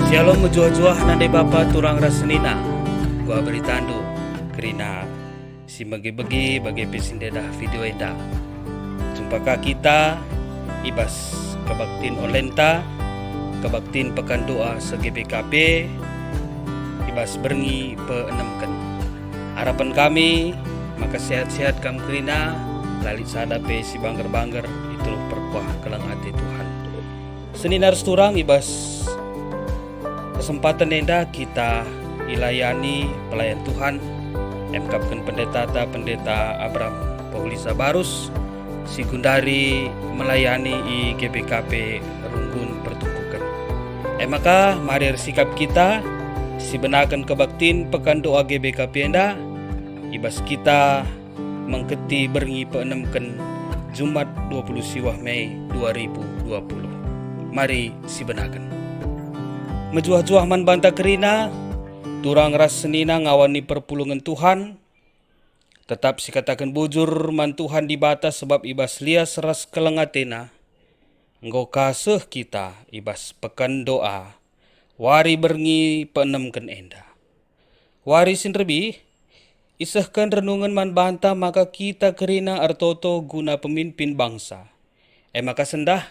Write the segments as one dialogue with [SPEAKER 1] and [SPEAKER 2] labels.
[SPEAKER 1] Shalom menjuah-juah nande bapa turang rasenina. Gua beri tandu kerina si bagi-bagi bagi pesindedah video eda. Jumpakah kita ibas kebaktin olenta, kebaktin pekan doa segi BKP, ibas berngi peenemkan. Harapan kami maka sehat-sehat kam kerina lalit sadape si bangger-bangger itu perkuah kelang hati Tuhan. Seninar turang ibas kesempatan enda kita ilayani pelayan Tuhan emkapkan pendeta Abraham Paulisa Barus si gundari melayani i GBKP Runggun Pertumpukan. Maka mari sikap kita si benakan kebaktin pekan doa GBKP enda ibas kita mengketi berngi peenemkan Jumat 20 Siwah Mei 2020. Mari si benakan. Mejuah-juah man banta kerina, turang ras senina ngawani perpulungan Tuhan, tetap si katakan bujur man Tuhan di batas sebab ibas lias ras kelengatena, engkau kasih kita ibas pekan doa, wari berngi peenemkan enda. Wari sinrebi, isahkan renungan man banta maka kita kerina artoto guna pemimpin bangsa. Maka sendah,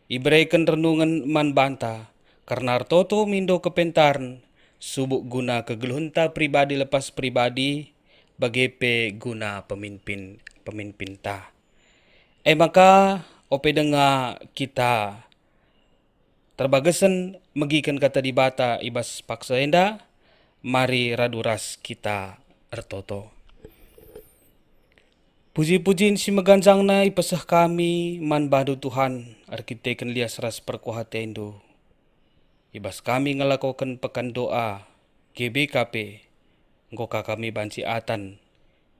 [SPEAKER 1] iberikan renungan man banta, karena artoto mindo kepentaran, subuk guna kegeluhunta pribadi lepas pribadi, bagepe guna pemimpin ta. Maka ope denga kita terbagasan megikan kata di bata ibas paksa enda, mari raduras kita artoto. Puji-pujiin si meganjang na ipasah kami man badu Tuhan, arkiteken lias ras perkuhate endo. Ibas kami ngelakukan pekan doa GBKP, ngoka kami banci atan,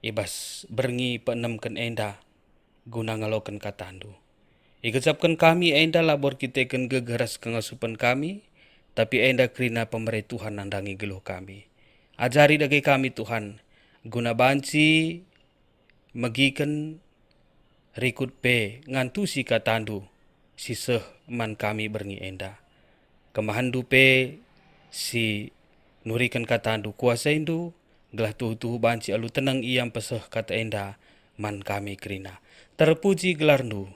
[SPEAKER 1] ibas berngi peenemkan enda, guna ngelakukan katandu. Ikecapkan kami enda labor kita ken gegeras kengasupan kami, tapi enda kerina pemerintah Tuhan nandangi geluh kami. Ajari dagi kami Tuhan, guna banci megiken rikut pe ngantu si katandu, siseh man kami berngi enda. Kemahan dupe si nurikan kata andu kuasa indu gelah tuhu banci alu tenang iam peseh kata enda man kami kerina. Terpuji gelar nu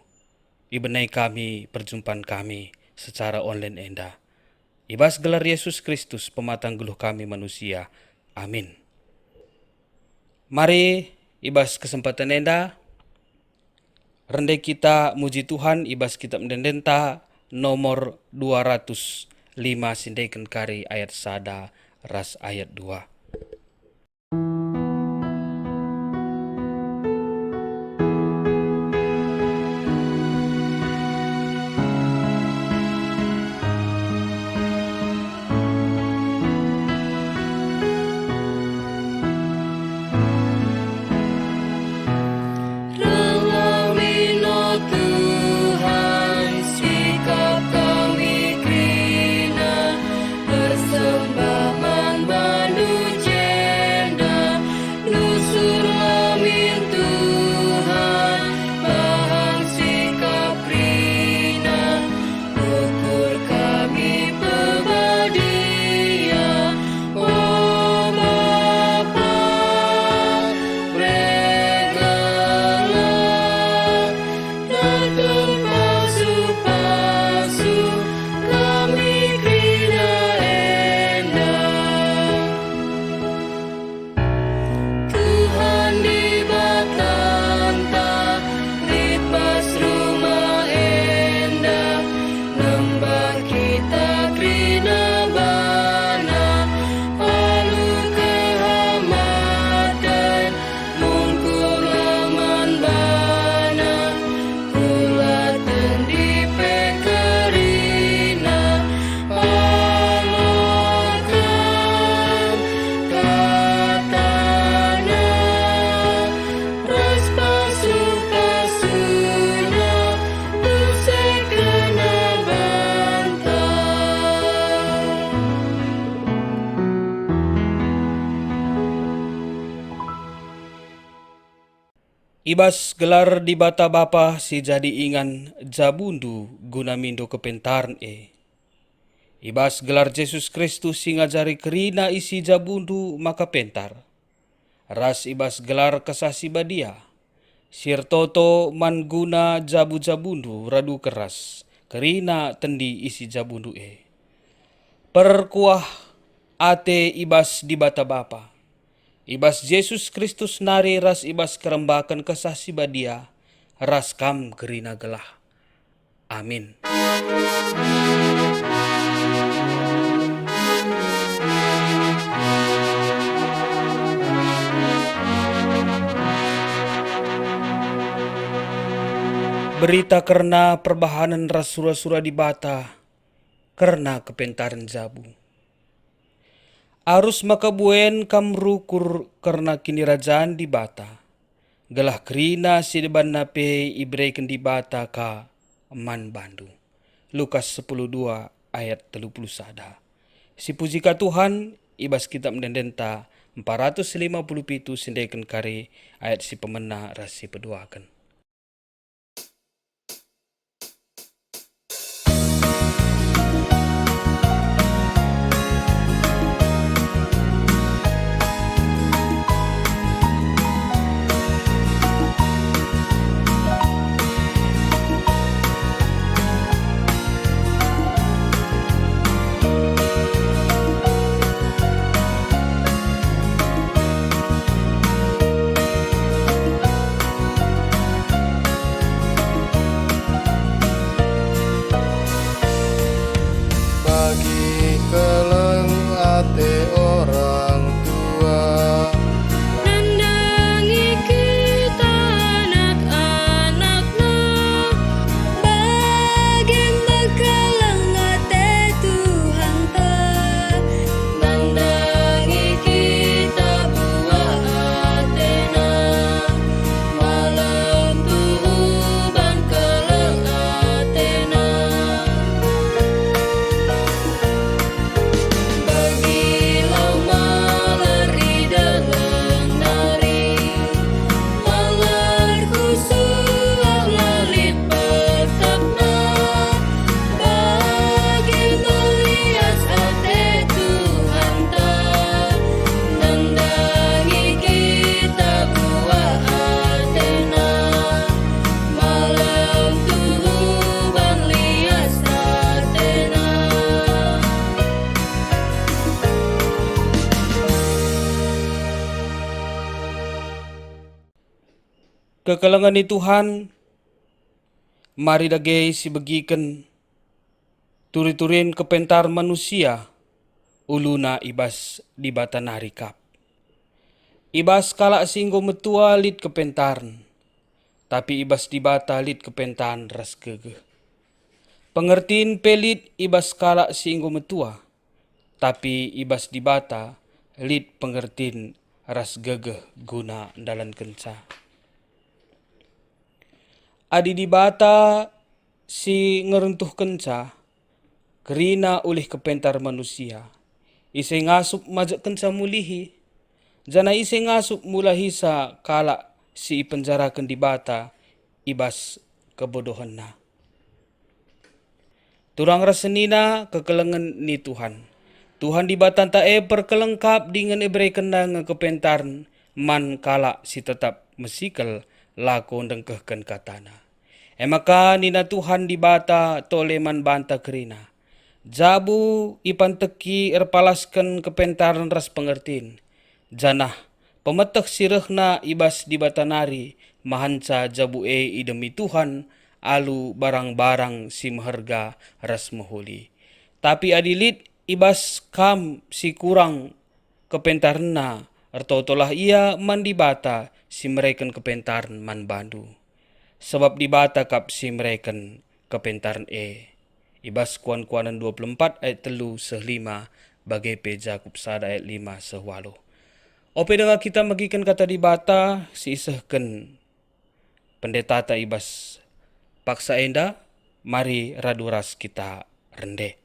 [SPEAKER 1] ibenai kami perjumpaan kami secara online enda. Ibas gelar Yesus Kristus pematang geluh kami manusia. Amin. Mari ibas kesempatan enda rendai kita muji Tuhan ibas kita mendendenta nomor 205 sindaikan kari ayat sada ras ayat 2. Ibas gelar di bata bapa si jadi ingan jabundu guna mindo kepentaran Ibas gelar Yesus Kristus si ngajari kerina isi jabundu maka pentar. Ras ibas gelar kasasi badia. Sirtoto manguna jabu-jabundu radu keras. Kerina tendi isi jabundu Perkuah ate ibas di bata bapa. Ibas Yesus Kristus nari ras ibas kerembakan kasasi badia. Ras kam kerina gelah. Amin. Berita karena perbahanan ras sura-sura di bata karena kepentaran jabu. Arus makabuen kamrukur karena kini rajaan di bata. Gelah kerina si deban nape ibreken di bata ka man bandu. Lukas 10:2 ayat 31. Si pujika Tuhan ibas kitab mendendenta 457 sendeken kare ayat si pemena ras si peduakan. Kekalangan ni Tuhan, mari dagay si bagikan turi-turin kepentar manusia, uluna ibas di bata narikap. Ibas kala singgo metua lit kepentaran, tapi ibas di bata lit kepentan ras gege. Pengertiin pelit ibas kala singgo metua, tapi ibas di bata lit pengertiin ras gege guna dalan kenca. Adi di bata si ngeruntuh kenca, kerina ulih kepentar manusia. Ise ngasup majak kenca mulihi, jana ise ngasup mulahi sa kala si penjarakan di bata ibas kebodohan na. Turang rasenina kekelengan ni Tuhan. Tuhan di bata tae perkelengkap dengan ebrei kendang kepentaran man kala si tetap mesikal lako dengkehkan katana. Emaka nina Tuhan di bata toleman banta kerina. Jabu ipan teki erpalaskan kepentaran ras pengertin. Janah pemetek sirehna ibas di bata nari mahanca jabu idemi Tuhan alu barang-barang si maharga ras mahuli. Tapi adilit ibas kam si kurang kepentaran ertotolah ia man di bata si mereken kepentaran man bandu. Sebab di bata kap si mereken kepentaran ibas kuan-kuanan 24 ayat 3/5 bagai pe Jakub sada ayat 5/8. Ope dengan kita magikan kata di bata si isehken pendeta ta ibas paksa enda mari raduras kita rende.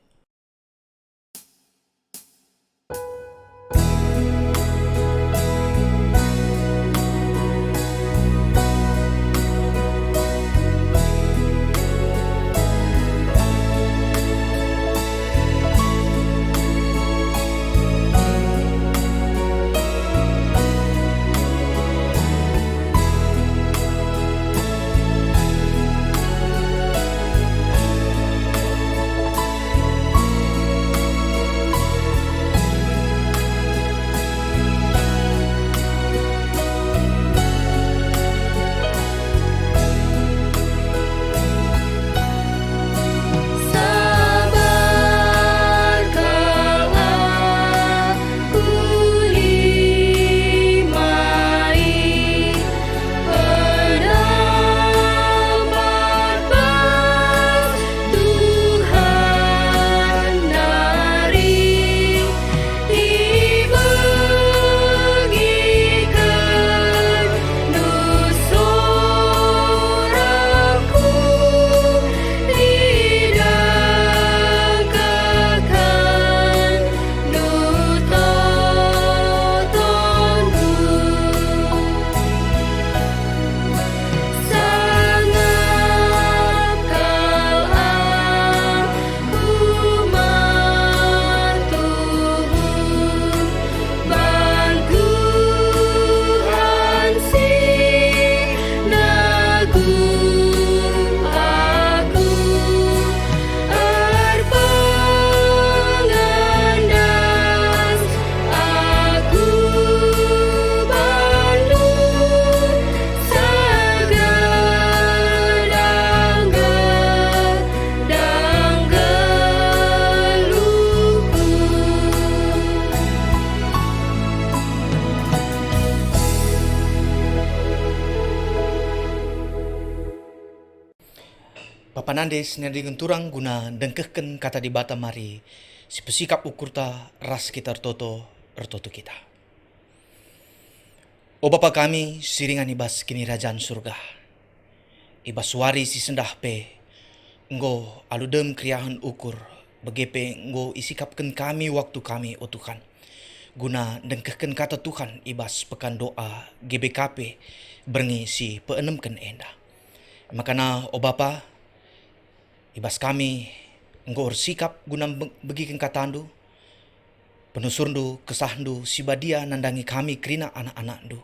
[SPEAKER 2] Bapa Nandes dengan turang guna dengkehken kata di bata mari si pesikap ukurta ras kita ertoto kita. O Bapa kami siringan ibas kini rajaan surga. Ibas wari si sendah pe enggo aludem kriahan ukur begepe enggo isikapken kami waktu kami o Tuhan. Guna dengkehken kata Tuhan ibas pekan doa GBKP berngi si peenemken enda. Makana o Bapa ibas kami enggo sikap guna begiken katandu penusurndu kesahndu sibadia nandangi kami kerina anak-anakndu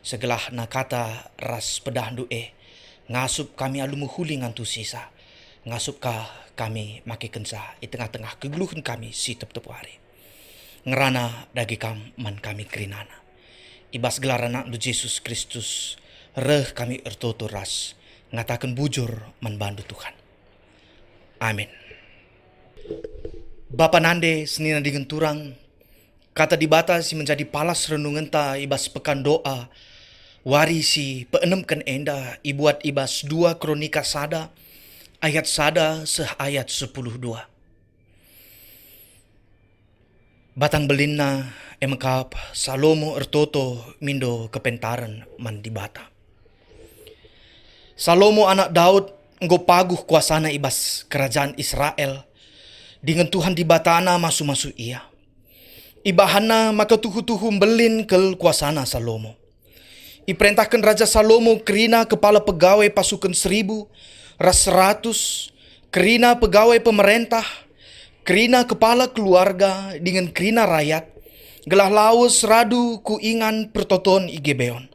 [SPEAKER 2] segelah na kata ras pedahdu ngasup kami alu muhuli ngantu sisa ngasup kami make kensa i tengah-tengah kegluhan kami si tep-tep hari ngerana dagi kam man kami kerinana ibas gelar anak Yesus Kristus reh kami ertoto ras ngatakan bujur man bandu Tuhan. Amin. Bapa Nande senina dengan turang kata dibata si menjadi palas renungan ta ibas pekan doa wari si peenemkan enda ibuat ibas 2 Kronika sada ayat sada ayat 10:2. Batang belinna emekap Salomo ertoto mindo kepentaran man dibata. Salomo anak Daud enggo paguh kuasana ibas kerajaan Israel dengan Tuhan di batana masu-masu ia. Ibahana maka tuhu-tuhu belin kel kuasana Salomo. Iperintahkan Raja Salomo kerina kepala pegawai pasukan 1000, ras 100, kerina pegawai pemerintah, kerina kepala keluarga dengan kerina rakyat, gelah laus radu kuingan pertoton Gibeon.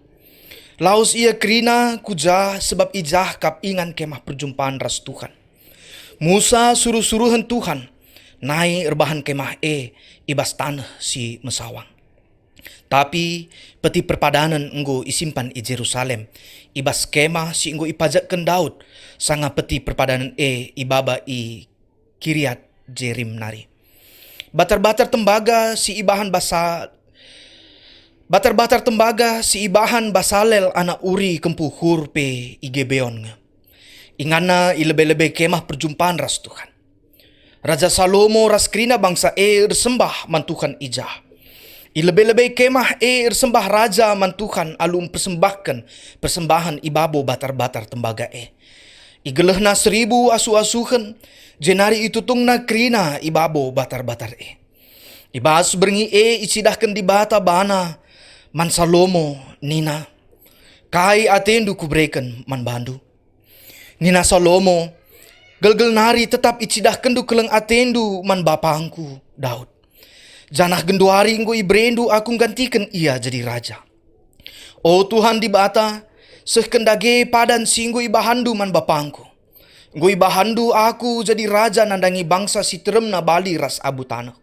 [SPEAKER 2] Laus ia kerina kujah sebab ijah kap ingan kemah perjumpaan ras Tuhan. Musa suruh-suruhan Tuhan naik erbahan kemah ibas tanah si mesawang. Tapi peti perpadanan enggo isimpan i Jerusalem ibas kemah si enggo ipajakkan Daud sanga peti perpadanan ibaba i Kiriat Jerim nari. Batar-batar tembaga si ibahan basalel anak Uri kempu hurpe i Gibeon nga. Ingana ilebe-lebe kemah perjumpaan ras Tuhan. Raja Salomo ras krina bangsa ersembah man Tuhan ijah. Ilebe-lebe kemah ersembah raja man Tuhan alum persembahkan persembahan ibabo batar-batar tembaga Igelehna 1000 asu-asuhan jenari itutungna krina ibabo batar-batar Ibas berngi icidahkan di bata bana man Salomo nina kai atendu kubreken man bandu. Nina Salomo gelgel nari tetap icidahkan du keleng atendu man bapangku Daud. Janah genduari nggo ibrendu aku gantikan ia jadi raja. O Tuhan di bata sekendage padan singgo ibahandu man bapangku. Nggo ibahandu aku jadi raja nandangi bangsa si teremna bali ras abu tanah.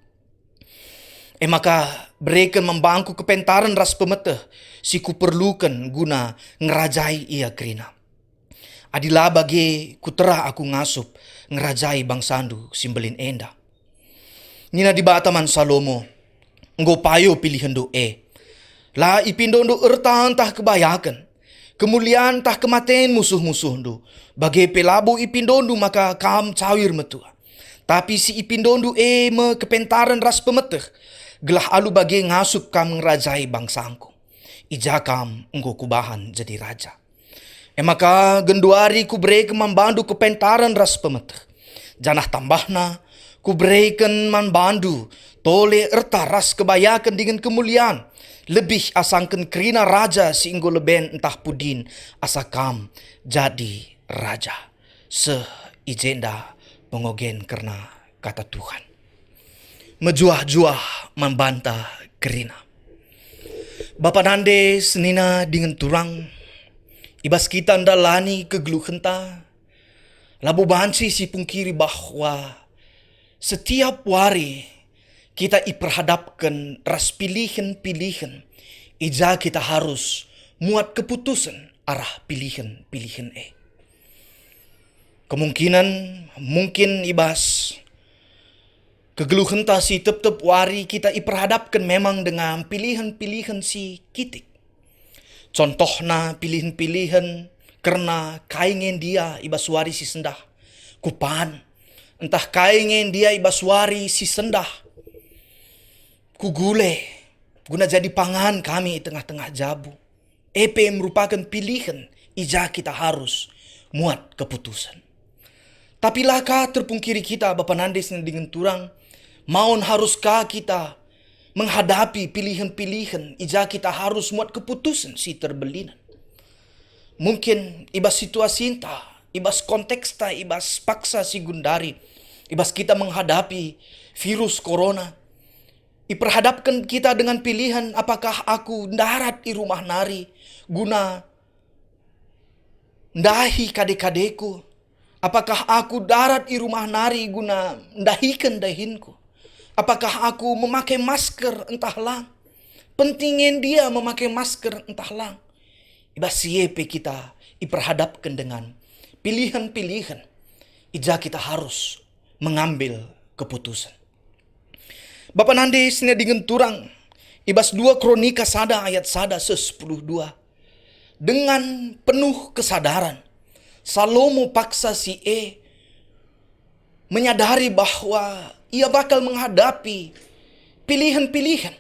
[SPEAKER 2] Maka mereka membangku kepentaran ras pemeteh si kuperlukan guna ngerajai ia kerina. Adilah bagi kuterah aku ngasup ngerajai bangsandu simbelin enda. Nina di bataman Salomo enggo payo pilihan do la ipindondo ertan tah kebayakan. Kemuliaan tah kematen musuh-musuh do. Bagi pelabu ipindondo maka kam cawir metua. Tapi si ipindondo me kepentaran ras pemeteh gelah alu bagi ngasup kam ngerajai bangsangku. Ijakam enggo kubahan jadi raja. Maka genduari kubreken membandu kepentaran ras pemeteh. Janah tambahna kubreken membandu tole erta ras kebayakan dengan kemuliaan. Lebih asangken kerina raja si enggo leben entah pudin asakam jadi raja. Ijenda pengogen karena kata Tuhan. Mejuah-juah membantah kerina. Bapa Nande senina dengan turang ibas kita ndalani kegluhenta labu bansi si pungkiri bahwa setiap hari kita iperhadapkan ras pilihan-pilihan ija kita harus muat keputusan arah pilihan-pilihan kemungkinan mungkin ibas kegeluhan ta si tep-tep wari kita iperhadapkan memang dengan pilihan-pilihan si kitik. Contohna pilihan-pilihan karena kaingen dia ibas wari si sendah. kupan, entah kaingen dia ibaswari si sendah, kugule, guna jadi pangan kami tengah-tengah jabu. EP merupakan pilihan, ija kita harus muat keputusan. Tapi laka terpungkiri kita Bapa Nandes dengan turang, maun haruskah kita menghadapi pilihan-pilihan, ija kita harus muat keputusan si terbelinan. Mungkin ibas situasi entah, ibas konteks ta, ibas paksa si gundari, ibas kita menghadapi virus corona. Iperhadapkan kita dengan pilihan, apakah aku darat di rumah nari guna ndahi kade-kadeku, apakah aku darat di rumah nari guna ndahikan dahinku, apakah aku memakai masker entahlah, pentingin dia memakai masker entahlah. Ibas siepe kita iperhadapkan dengan pilihan-pilihan, ija kita harus mengambil keputusan. Bapa Nandes dengan turang, ibas 2 Kronika sada ayat sada 10:2. Dengan penuh kesadaran, Salomo paksa si menyadari bahwa ia bakal menghadapi pilihan-pilihan.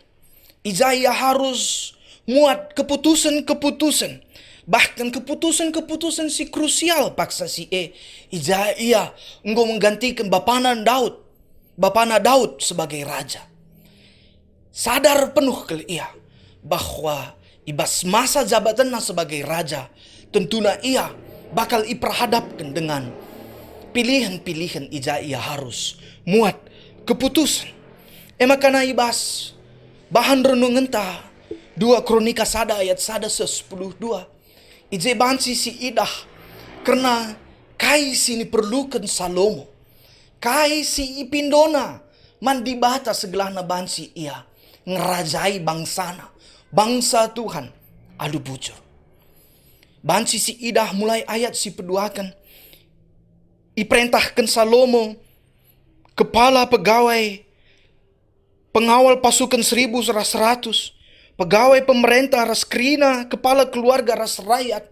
[SPEAKER 2] Ija ia harus muat keputusan-keputusan, bahkan keputusan-keputusan si krusial paksa si ija ia engkau menggantikan Bapana Daud sebagai raja. Sadar penuh ke ia bahwa ibas masa jabatannya sebagai raja, tentunya ia bakal iperhadapkan dengan pilihan-pilihan, ija ia harus muat keputusan. Makana ibas bahan renungan ta 2 Kronika sada ayat sada 10:2. Ije bansi si idah karena kai sini perlukan Salomo. Kai si ipindona mandi bata segelahna bansi ia ngerajai bangsana, bangsa Tuhan alu bujur. Bansi si idah mulai ayat si peduakan. Iperintahkan Salomo, kepala pegawai pengawal pasukan 1.100, pegawai pemerintah ras krina, kepala keluarga ras rakyat.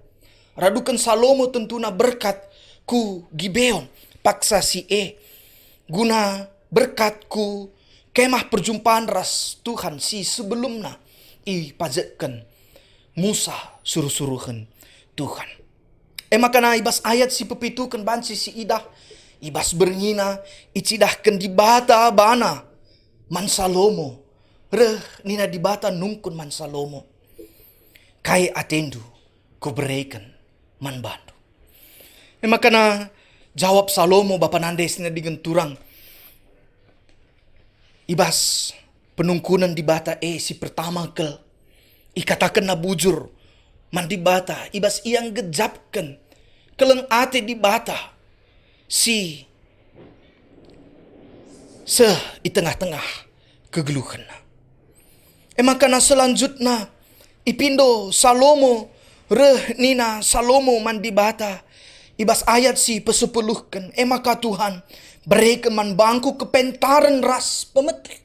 [SPEAKER 2] Radukan Salomo tentuna berkat ku Gibeon, paksa si guna berkat ku kemah perjumpaan ras Tuhan si sebelumna pajekan Musa suruh-suruhan Tuhan. Makana ibas ayat si pepitukan bansi si idah, ibas berngina icidahkan di bata bana man Salomo. Nina dibata nungkun man Salomo. Kai atendu ko berikan man bandu. Makana jawab Salomo Bapa Nandes dengan turang. Ibas penungkunan dibata si pertama kel. Ikatakan na bujur man dibata. Ibas iyang gejapkan keleng ate dibata. Si i tengah-tengah kegeluhan na. Makana selanjutnya ipindo Salomo nina Salomo mandibata ibas ayat si pesepuluhkan maka Tuhan berikan man bangku kepentaran ras pemetrik.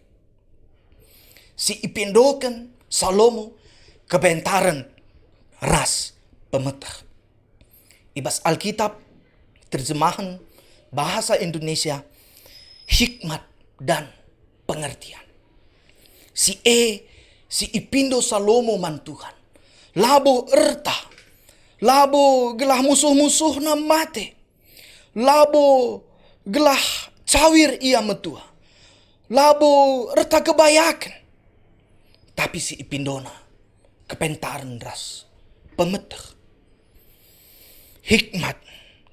[SPEAKER 2] Si ipindokan Salomo kepentaran ras pemetrik. Ibas Alkitab terjemahan bahasa Indonesia hikmat dan pengertian. Si ipindo Salomo man Tuhan. Labo erta. Labo gelah musuh-musuh na mate. Labo gelah cawir ia metua. Labo erta kebayakan. Tapi si ipindona kepentaran ras pemeteh. Hikmat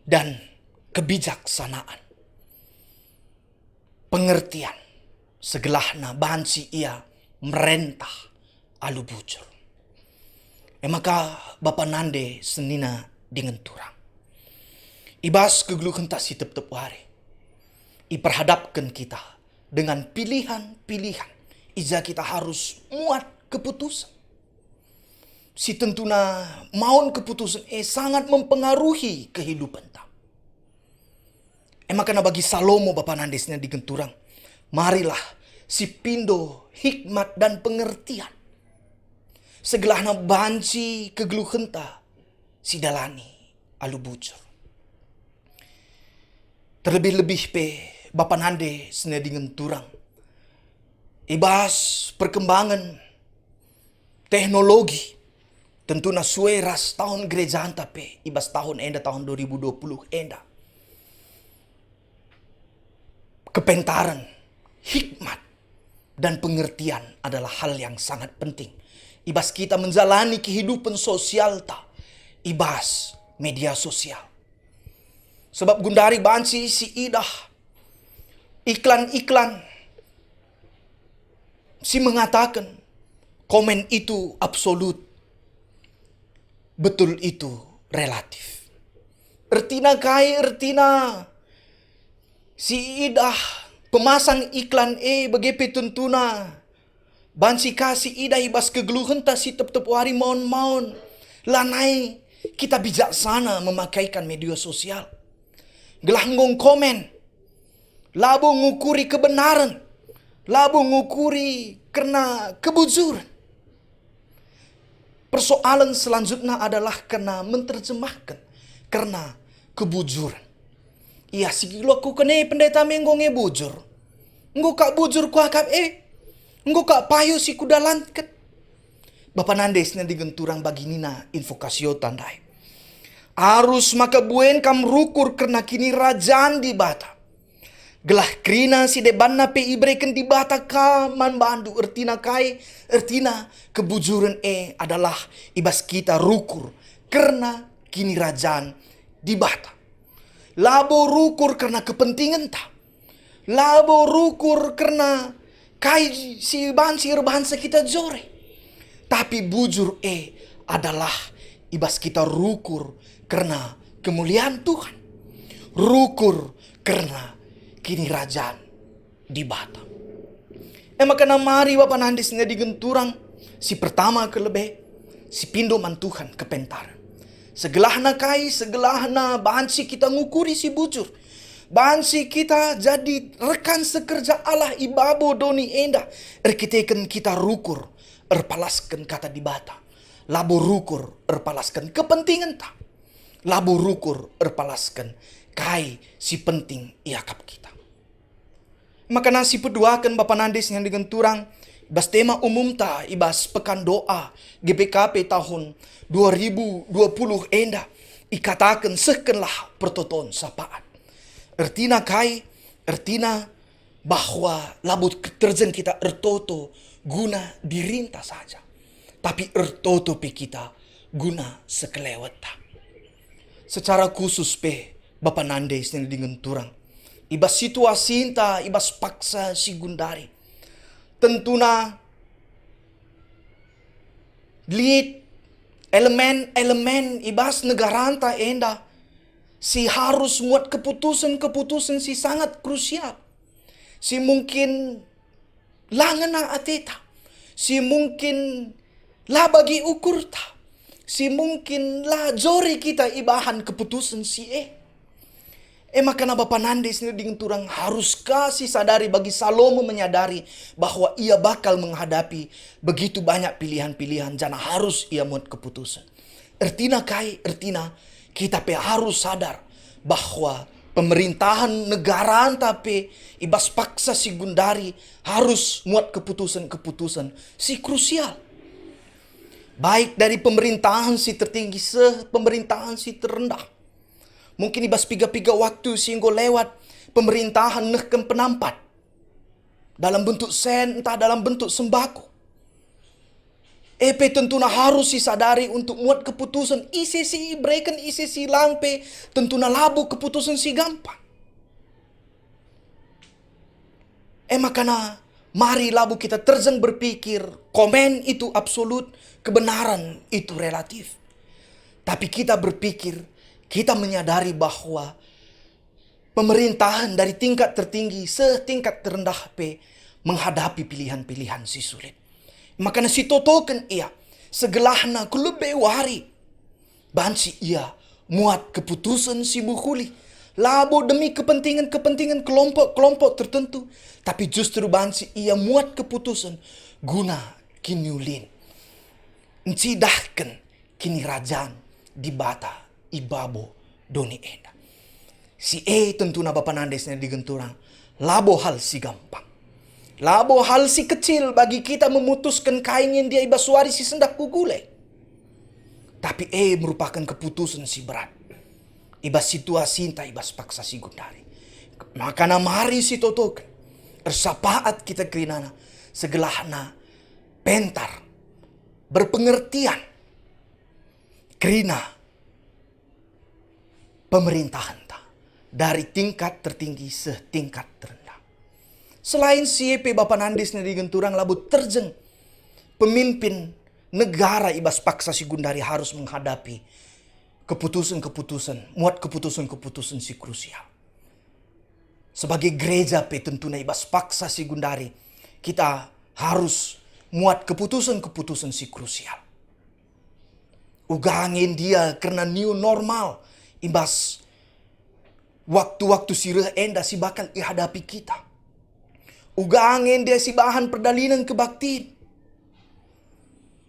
[SPEAKER 2] dan kebijaksanaan. Pengertian segelahna bansi ia merentah alu bujur. Maka Bapa Nande senina dengan turang. Ibas kegeluhan tak si tep-tep wari. Iperhadapkan kita dengan pilihan-pilihan. Ija kita harus muat keputusan. Si tentuna maun keputusan sangat mempengaruhi kehidupan tak. Makanya bagi Salomo Bapa Nandesnya digenturang. Marilah si pindo hikmat dan pengertian. Segelahna banci kegeluhenta si dalani alu bujur. Terlebih-lebih pe Bapa Nande sene dengan turang. Ibas perkembangan teknologi. Tentu na suai ras tahun gereja anta pe. Ibas tahun enda tahun 2020 enda. Kepentaran, hikmat, dan pengertian adalah hal yang sangat penting. Ibas kita menjalani kehidupan sosial ta. Ibas media sosial. Sebab gundari bansi si idah. Iklan-iklan. Si mengatakan komen itu absolut. Betul itu relatif. Ertina kai ertina. Si idah pemasang iklan begepe tuntuna. Bansi kasih idah ibas kegeluhan ta si tep-tep wari maun-maun. Lanai kita bijaksana memakaikan media sosial. Gelanggong komen. Labo ngukuri kebenaran. Labo ngukuri karena kebujuran. Persoalan selanjutnya adalah karena menerjemahkan. Karena kebujuran. Iya sigilo ku kene pendeta menggongnya bujur. Enggo kak bujur ku akap Enggo kak payu si kudalan ket. Bapak Nandes na digenturang bagi nina invokasio tandai. Arus maka buen kam rukur karena kini rajaan di bata. Gelah krina si debanna pe ibreken di bata ka man bandu ertina kai ertina kebujuran adalah ibas kita rukur karena kini rajaan di bata. Labo rukur karena kepentingan ta. Labo rukur karena kai si bangsa kita jore. Tapi bujur adalah ibas kita rukur karena kemuliaan Tuhan. Rukur karena kini rajaan di bata. Makana mari Bapak Nandes na digenturang si pertama kelebe si pindoman Tuhan kepentaran. Segelahna kai, segelahna bansi kita ngukuri si bujur. Bansi kita jadi rekan sekerja Allah ibabo doni enda. Erkiteken kita rukur, erpalaskan kata di bata. Labo rukur, erpalaskan kepentingan ta. Labo rukur, erpalaskan kai si penting iakap kita. Maka nasi peduakan Bapak Nandes yang dengan turang. Ibas tema umum ta, ibas pekan doa GPKP tahun 2020 enda. Ikatakan sekenlah pertoton sapaat. Ertina kai, ertina bahwa labut terjen kita ertoto guna dirinta saja. Tapi ertoto pe kita guna sekelewat ta. Secara khusus pe Bapak Nandes yang dengan turang. Ibas situasi ta, ibas paksa si gundari. Tentuna lihat elemen-elemen ibas negara anta enda si harus muat keputusan-keputusan si sangat krusial. Si mungkin langena ateta. Si mungkin lah bagi ukur ta. Si mungkin lah jori kita ibahan keputusan si makana Bapak Nandes ini dengan turang harus kasih sadari bagi Salomo menyadari bahwa ia bakal menghadapi begitu banyak pilihan-pilihan. Jana harus ia muat keputusan. Ertina kita pe harus sadar bahwa pemerintahan negara tapi ibas paksa si gundari harus muat keputusan-keputusan si krusial. Baik dari pemerintahan si tertinggi pemerintahan si terendah. Mungkin ibas piga-piga waktu sehingga lewat pemerintahan nehkem penampat. Dalam bentuk sen, entah dalam bentuk sembako. Tentuna harus disadari untuk muat keputusan. ICC breken ICC langpe. Tentuna labu keputusan si gampang. Makana mari labu kita terjang berpikir. Komen itu absolut. Kebenaran itu relatif. Tapi kita berpikir. Kita menyadari bahwa pemerintahan dari tingkat tertinggi setingkat terendah menghadapi pilihan-pilihan si sulit. Makanya si totokan ia segelahna kulebe wari. Bansi ia muat keputusan si bukuli. Labo demi kepentingan kelompok-kelompok tertentu. Tapi justru bansi ia muat keputusan guna kinyulin. Encidahkan kini rajaan di bata ibabo doni enda. Si tentu na Bapa Nandesnya digenturang. Labo hal si gampang. Labo hal si kecil bagi kita memutuskan kaingin dia ibasuari si sendak kugule. Tapi merupakan keputusan si berat. Ibas situasi entah ibas paksa si gundari. Maka mari si totokan. Ersapaat kita kerinana. Segelahna pentar. Berpengertian. Kerina pemerintahan dari tingkat tertinggi setingkat terendah. Selain CEP Bapa Nandesnya digenturang labu terjeng pemimpin negara ibas paksa si gundari harus menghadapi keputusan-keputusan, muat keputusan-keputusan si krusial. Sebagai gereja tentunya ibas paksa si gundari, kita harus muat keputusan-keputusan si krusial. Ugangin dia karena new normal ibas waktu-waktu sirah enda si bakal ihadapi kita. Ugangin dia si bahan perdalinan kebaktiin.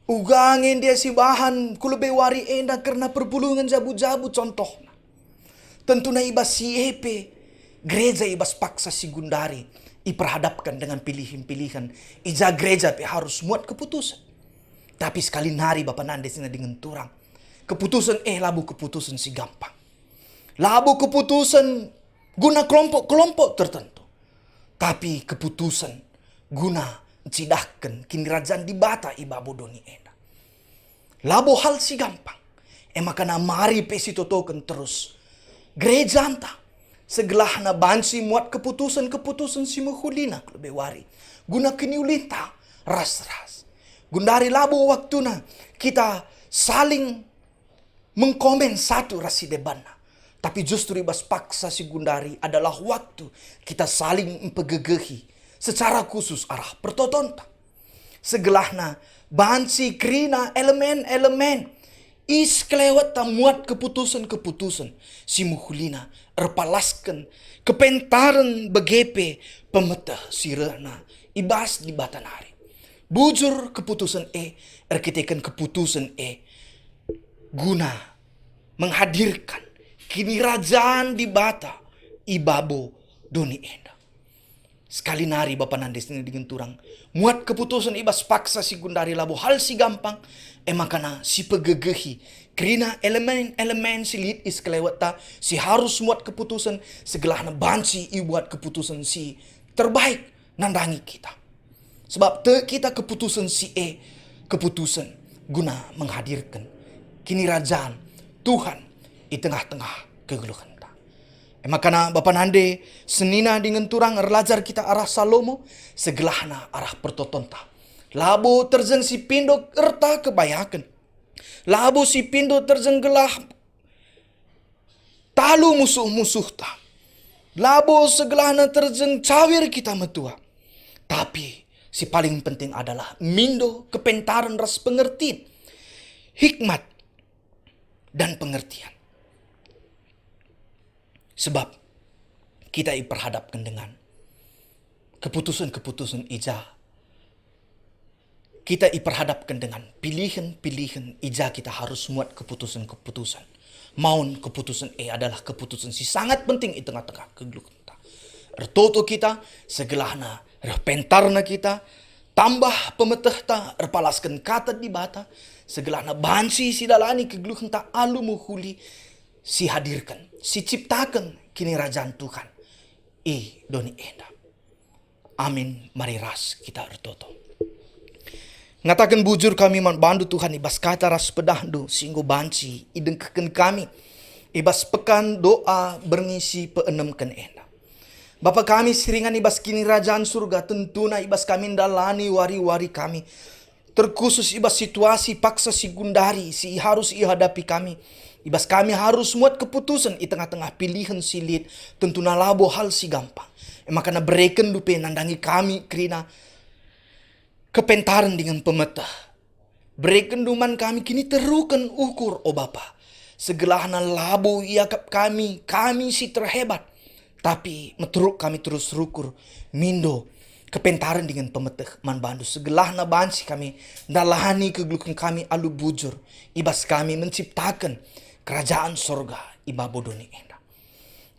[SPEAKER 2] Ugangin dia si bahan kulebewari enda karena perpulungan jabu-jabu contohnya. Tentunya ibas si gereja ibas paksa si gundari diperhadapkan dengan pilihan-pilihan. Ija gereja harus muat keputusan. Tapi sekali nari Bapa Nandesnya dengan turang. Keputusan labu keputusan si gampang. Labu keputusan guna kelompok-kelompok tertentu. Tapi keputusan guna cidahkan kini kerajaan di bata iba bodoni enda. Labu hal si gampang. Makana mari pesi totokan terus. Gereja anta. Segelahna bansi muat keputusan-keputusan si muhulina lebih wari. Guna kiniulita ras-ras. Gundari labu waktuna kita saling mengkomen satu rasi debana. Tapi justru ibas paksa si gundari adalah waktu kita saling mempegegehi secara khusus arah pertotonta. Segelahna bansi krina elemen-elemen is kelewat muat keputusan-keputusan si muhulina erpalaskan kepentaran begepe pemetah sirena ibas di batanari. Bujur keputusan erkitekan keputusan guna menghadirkan kini rajaan di bata ibabo doni enda. Sekali nari Bapa Nandesnya dengan turang. Muat keputusan ibas paksa si gundari labu hal si gampang. Makana si pegegehi. Kerina elemen-elemen si lit is kelewata. Si harus muat keputusan. Segelahna bansi ibuat keputusan si terbaik nandangi kita. Sebab kita keputusan si keputusan guna menghadirkan kini rajaan Tuhan di tengah-tengah kegeluhan. Makana Bapa Nande senina dengan turang erlajar kita arah Salomo segelahna arah pertotonta. Labu terjeng si pindo erta kebayakan. Labu si pindo terjeng gelah talu musuh-musuh ta. Labu segelahna terjeng cawir kita metua. Tapi si paling penting adalah mindo kepentaran ras pengertian, hikmat dan pengertian. Sebab kita diperhadapkan dengan keputusan-keputusan ija. Kita diperhadapkan dengan pilihan-pilihan ija kita harus muat keputusan-keputusan. Maun keputusan adalah keputusan si sangat penting di tengah-tengah kegeluhan. Ertoto kita segelahna pentarna kita tambah pemeteh ta erpalaskan kata di bata segelahna bansi si dalani kegeluhan ta alu muhuli si hadirkan, si ciptakan kini rajaan Tuhan. Doni enda. Amin, mari ras kita ertoto. Ngatakan bujur kami bandu Tuhan ibas kata ras pedahdu singgo banci idengkekan kami. Ibas pekan doa berngisi peenemkan enda. Bapa kami seringan ibas kini rajaan surga tentuna ibas kami dalani wari-wari kami. Terkhusus ibas situasi paksa si gundari si harus ihadapi kami. Ibas kami harus muat keputusan di tengah-tengah pilihan silit. Tentu nalabo hal si gampang. Makanya bereken dupe nandangi kami kerina kepentaran dengan pemetah. Bereken duman kami kini terukan ukur Bapa. Segelahna labo iakap kami si terhebat. Tapi meteruk kami terus rukur mindo kepentaran dengan pemetah man bandu segelahna bansi kami dalahani kegelukan kami alu bujur. Ibas kami menciptakan kerajaan sorga iba bodoni enda.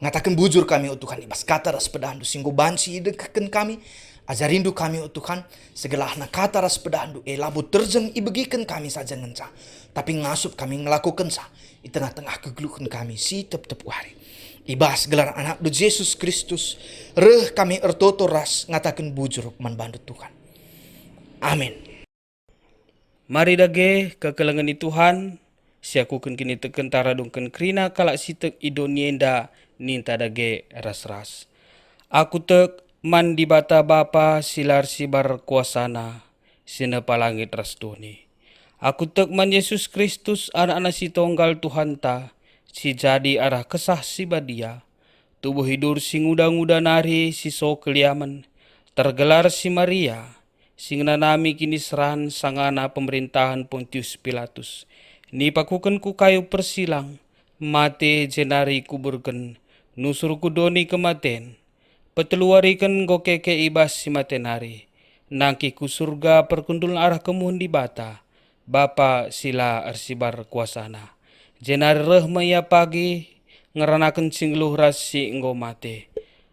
[SPEAKER 2] Ngatakan bujur kami o Tuhan, ibas kata ras pedandu singgo bansi idekaken kami, ajarindu kami o Tuhan, segala na kata ras pedandu labu terjeng ibegikan kami saja ngenca, tapi ngasup kami ngelakukan sa di tengah-tengah kegeluhan kami si tep-tep hari. Ibas gelar anak du Yesus Kristus, reh kami ertoto ras ngatakan bujur man bandu Tuhan. Amin.
[SPEAKER 1] Mari dage kekelengan di Tuhan, siakukan kini teken taradungkan krina kalak sitek idonienda ninta dage ras-ras. Aku tek man di bata bapa silar sibar kuasana, sina palangit ras doni. Aku tek man Yesus Kristus anak-anak si tonggal Tuhan ta, si jadi arah kesah si badia. Tubuh hidur si nguda-nguda nari si so keliaman, tergelar si Maria, sing nanami kini seran sangana pemerintahan Pontius Pilatus. Ni pakuken ku kayu persilang, mate jenari kuburken, nusur kudoni kematen. Peteluarikan gokeke ibas si matenari, nangki ku surga perkundul arah kemuhun di bata, Bapa sila arsibar kuasana. Jenari reh maya pagi, ngeranakan singluh rasi enggo mate.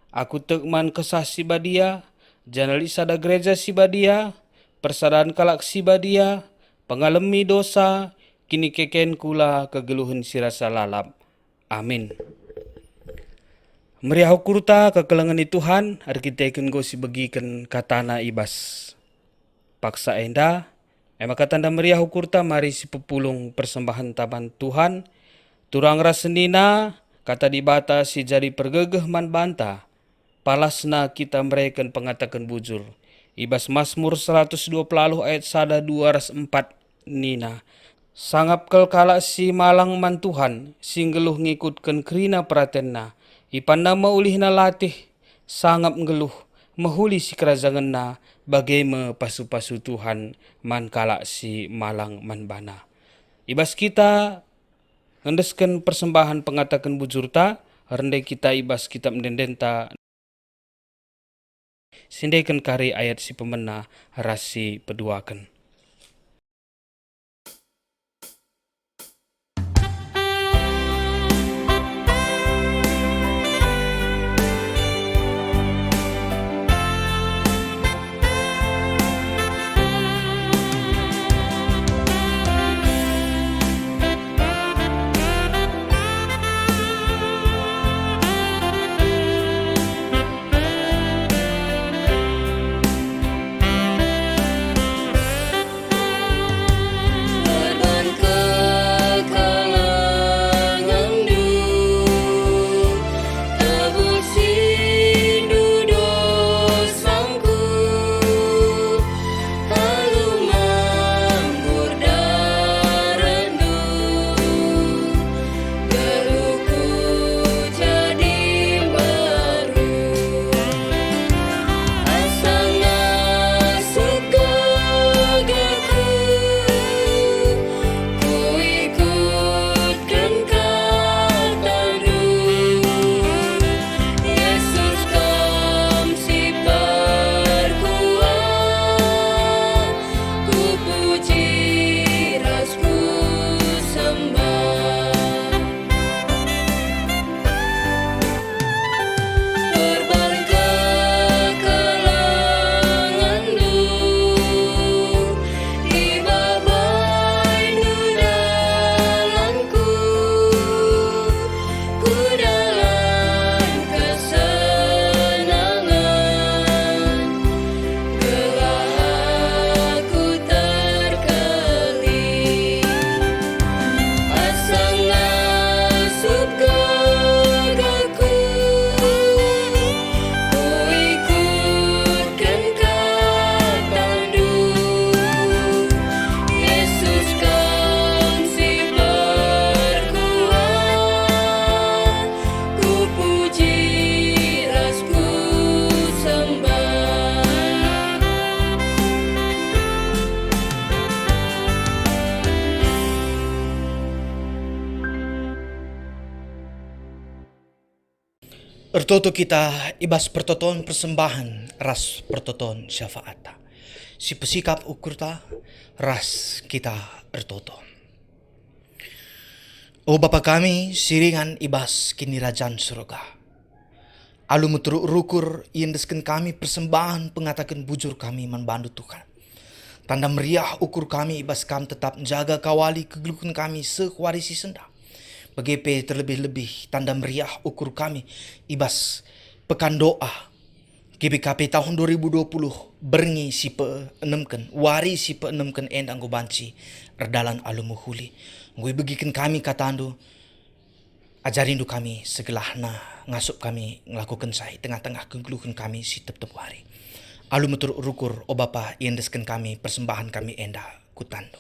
[SPEAKER 1] Aku tekman kesah si badia, janali sada gereja si badia, persadaan kalak si badia, pengalami dosa, kini keken kula kegeluhan sirasa lalap. Amin. Meriah kurta kekelengan di Tuhan, arkiteken go si begikan katana ibas. Paksa enda, maka tanda meriah kurta mari si pepulung persembahan taban Tuhan, turang rasenina, kata di bata si jadi pergegeh man banta, palasna kita mereken pengatakan bujur. Ibas Mazmur 120 ayat 124 nina. Sangap kala si malang man Tuhan, singgeluh ngikutkan krina pratenna. Ipanda maulih na latih, sangap ngeluh, mahuli si kerajaan na, bagai me pasu-pasu Tuhan, man kala si malang man bana. Ibas kita, ngendeskan persembahan pengatakan bujurta, rendai kita ibas kitab mendendenta, sindaikan kari ayat si pemena, rasi peduakan.
[SPEAKER 2] Ertoto kita ibas pertoton persembahan ras pertoton syafaata. Si pesikap ukur ta ras kita ertoto. O Bapa kami siringan ibas kini rajan surga. Alu meturuk rukur iendesken kami persembahan pengatakan bujur kami manbandu Tuhan. Tanda meriah ukur kami ibas kam tetap menjaga kawali kegeluhan kami sewarisi senda. Begepe terlebih-lebih tanda meriah ukur kami ibas pekan doa GBKP tahun 2020 berngi si peenemken wari si peenemken endang go banci erdalan alu muhuli. Gue begiken kami katandu ajarindu kami segelahna ngasup kami ngelakukan saya tengah-tengah kegeluhan kami si tep-tep wari. Alu metur rukur o Bapa iendesken kami persembahan kami enda kutando.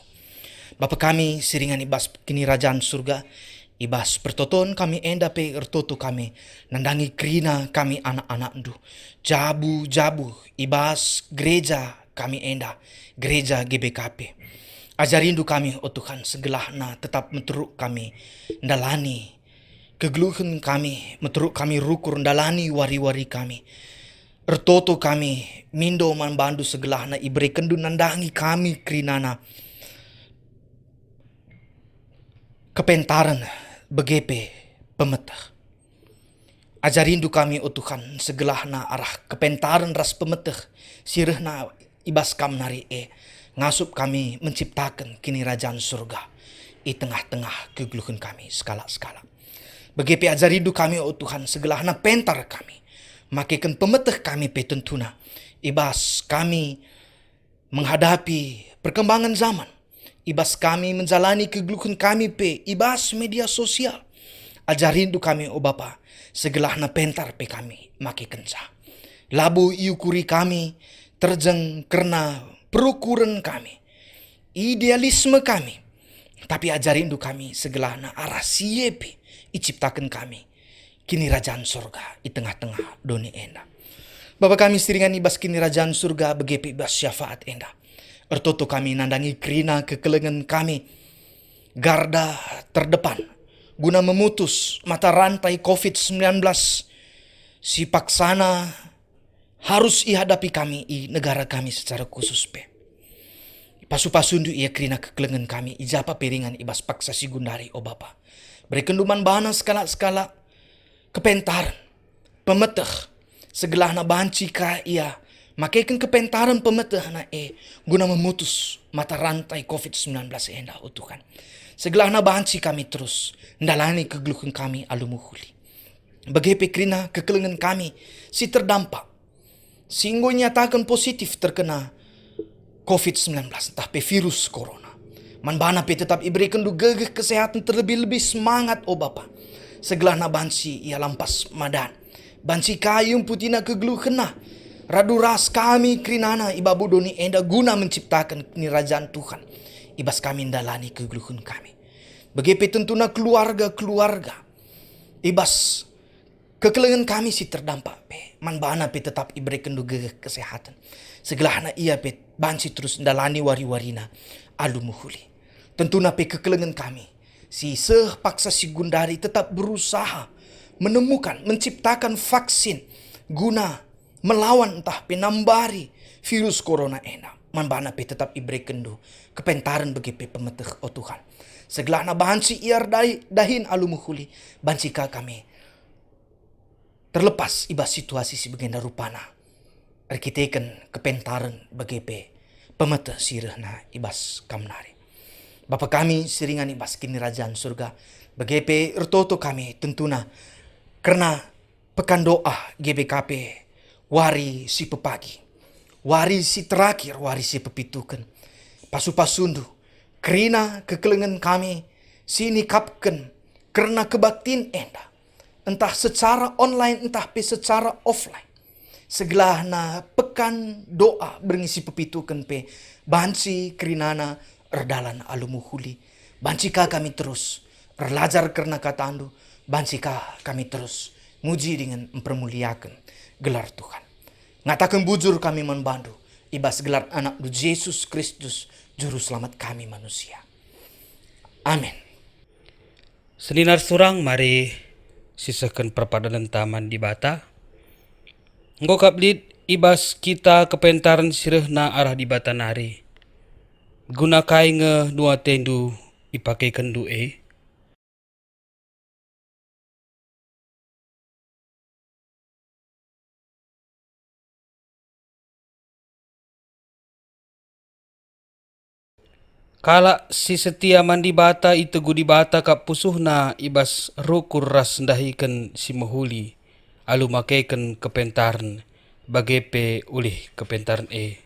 [SPEAKER 2] Bapa kami siringan ibas kini rajaan surga ibas pertoton kami enda pe ertoto kami nandangi krina kami anak-anak ndu jabu ibas gereja kami enda gereja GBKP. Ajarindu kami o Tuhan segelahna tetap meteruk kami ndalani kegeluhan kami meteruk kami rukur ndalani wari-wari kami. Ertoto kami mindo manbandu segelahna ibere kendu nandangi kami krinana kepentaran begepe pemetah. Ajarindu kami o Tuhan segelahna arah kepentaran ras pemetah sirehna ibas kam nari ngasup kami menciptakan kini rajaan surga i tengah-tengah kegeluhan kami skala-skala. Begepe ajarindu kami o Tuhan segelahna pentar kami makikan pemetah kami pe tentuna ibas kami menghadapi perkembangan zaman ibas kami menjalani kegeluhan kami pe ibas media sosial. Ajarindu kami o Bapa segelahna pentar pe kami makikan sa labu iukuri kami terjeng karena perukuran kami idealisme kami tapi ajarindu kami segelahna arah siepe iciptakan kami kini rajaan surga di tengah-tengah dunia enda. Bapa kami siringan ibas kini rajaan surga begepe ibas syafaat enda. Ertoto kami nandangi krina kekelengan kami garda terdepan guna memutus mata rantai COVID-19 si paksana harus ihadapi kami i negara kami secara khusus pe. Pasu-pasundu ia krina kekelengan kami ijapa piringan ibas paksa si gundari o Bapa. Berekenduman bahana skala-skala kepentaran pemetah segelahna banci ka ia makaikan kepentaran pemetah na guna memutus mata rantai COVID-19 enda o Tuhan. Segelahna banci kami terus ndalani kegeluhan kami alu muhuli. Begepe krina kekelengan kami si terdampak singgo nyatakan positif terkena COVID-19 entah pe virus corona. Manbana pe tetap iberikan du gegeh kesehatan terlebih-lebih semangat o Bapa. Segelahna bansi ia lampas madan. Bansi kayung putina kegeluhena. Radu ras kami krinana ibabu doni enda guna menciptakan kerajaan Tuhan. Ibas kami ndalani kegeluhan kami. Begepe tentuna keluarga-keluarga. Ibas kekelengan kami si terdampak pe. Manbana pe tetap iberikan du gegeh kesehatan. Segelahna ia pe bansi terus ndalani wari-warina alu muhuli. Tentuna pe kekelengan kami si paksa si gundari tetap berusaha menemukan, menciptakan vaksin guna melawan entah penambari virus corona ena. Manbana pe tetap iberi kendu kepentaran bagi pe pemeteh o Tuhan. Segelahna bansi iar dahin alu muhuli bansika kami terlepas ibas situasi si begenda rupana. Arkiteken kepentaran bagi pe pemeteh sirehna ibas kamnari. Bapa kami siringan ibas kini rajaan surga. Begepe ertoto kami tentuna. Karena pekan doa GBKP wari si pepagi. Wari si terakhir wari si pepitukan. Pasu-pasundu. Kerina kekelengan kami sini kapken. Karena kebaktin enda. Entah secara online entah secara offline. Segelahna pekan doa berngisi pepitukan pe. Bansi kerinana erdalan alu muhuli. Bansika kami terus erlajar karena katandu. Bansika kami terus muji dengan mempermuliakan gelar Tuhan. Ngatakan bujur kami membantu. Ibas gelar anak Yesus Kristus juru selamat kami manusia. Amin.
[SPEAKER 1] Seninar surang mari sisakan perpadanan taman di bata. Engkau kaplit ibas kita kepentaran sirehna arah di bata nari. Gunakai nge dua tendu ipakai kendu Kala si setia mandi bata itegu di bata kap pusuhna ibas rukur ras ndahiken si mahuli. Alu makeiken kepentaran bagepe ulih kepentaran e.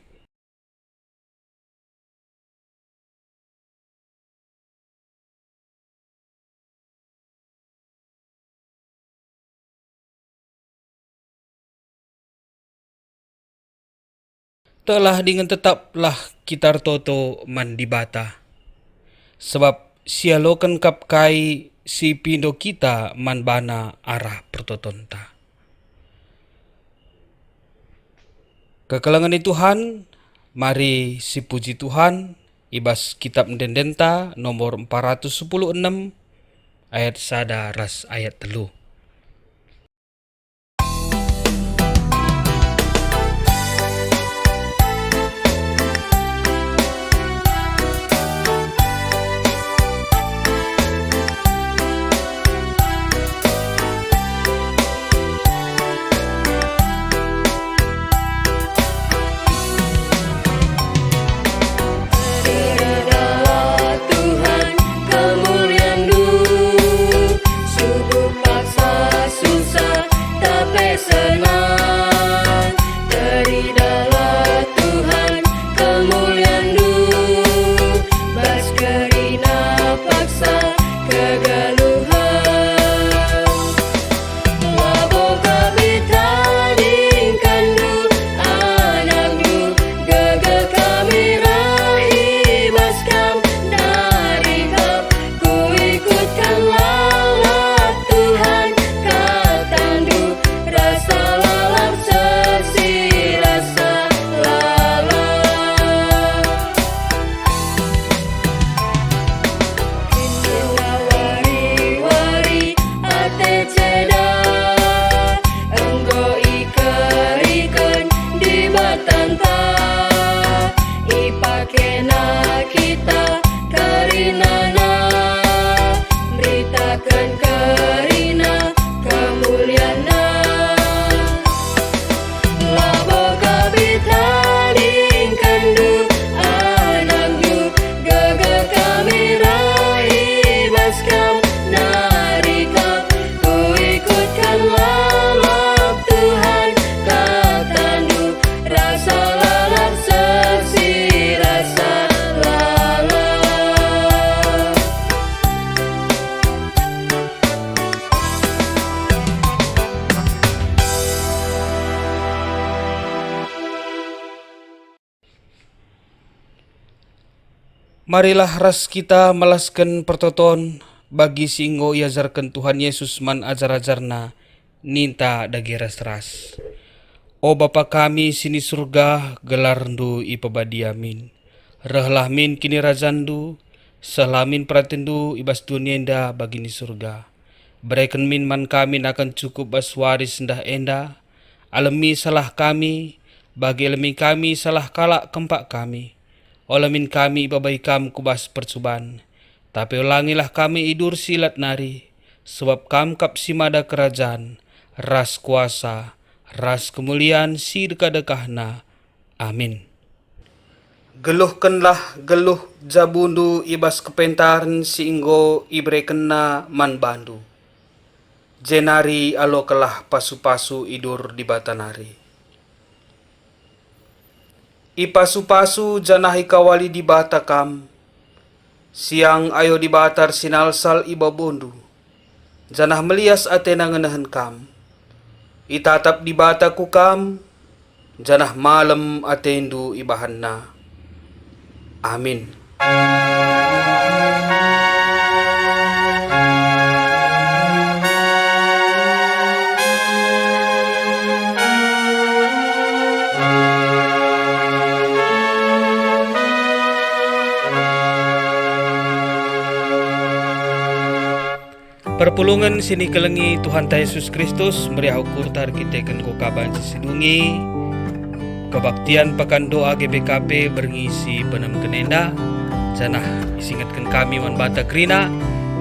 [SPEAKER 1] Telah dengan tetaplah kitar toto mandi bata. Sebab sialokan kap kai si pindo kita man bana arah pertotonta. Kekelangan Tuhan, mari si puji Tuhan, ibas kitab Mendendenta nomor 416 ayat sada ras ayat telu. Marilah ras kita melaskan pertoton bagi singgo iajarkan Tuhan Yesus man ajar-ajarna ninta dagi ras-ras. O Bapa kami sini surga gelarndu ipabadiamin. Rehlah min kini razandu, selamin pratendu ibas dunienda bagini surga. Berikan min man kami akan cukup bas waris ndah enda. Alemi salah kami, bagi alemi kami salah kalak kempak kami. Olamin kami babaikam kubas percuban, tapi ulangilah kami idur silat nari, sebab kam kap simada kerajaan, ras kuasa, ras kemuliaan dekah-dekahna. Amin. Geluhkanlah geluh jabundu ibas kepentaran siinggo ibrekenna man bandu. Jenari alokelah pasu-pasu idur di batanari. Ipasu-pasu janahi kawali di bata kam, siang ayo di batar sinalsal iba bondu, janah melias atena ngenahan kam, itatap di bata ku kam, janah malam atendu ibahanna. Amin. Perpulungan sini kelengi Tuhan Yesus Kristus meriah ukur tar kita kan ko kaban sidungi kebaktian pekan doa GBKP berngisi penem kenenda janah isingatkan kami wan bata krina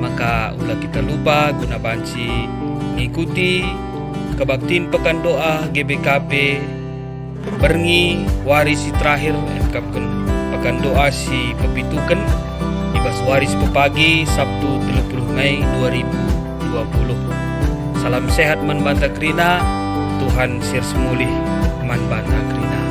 [SPEAKER 1] maka ulah kita lupa guna banci ngikuti kebaktian pekan doa GBKP berngi warisi terakhir engkapkan akan doa si pepituken ibas waris pepagi Sabtu 30 Mei 2020. Salam sehat man banta Krina, Tuhan sir semulih man banta Krina.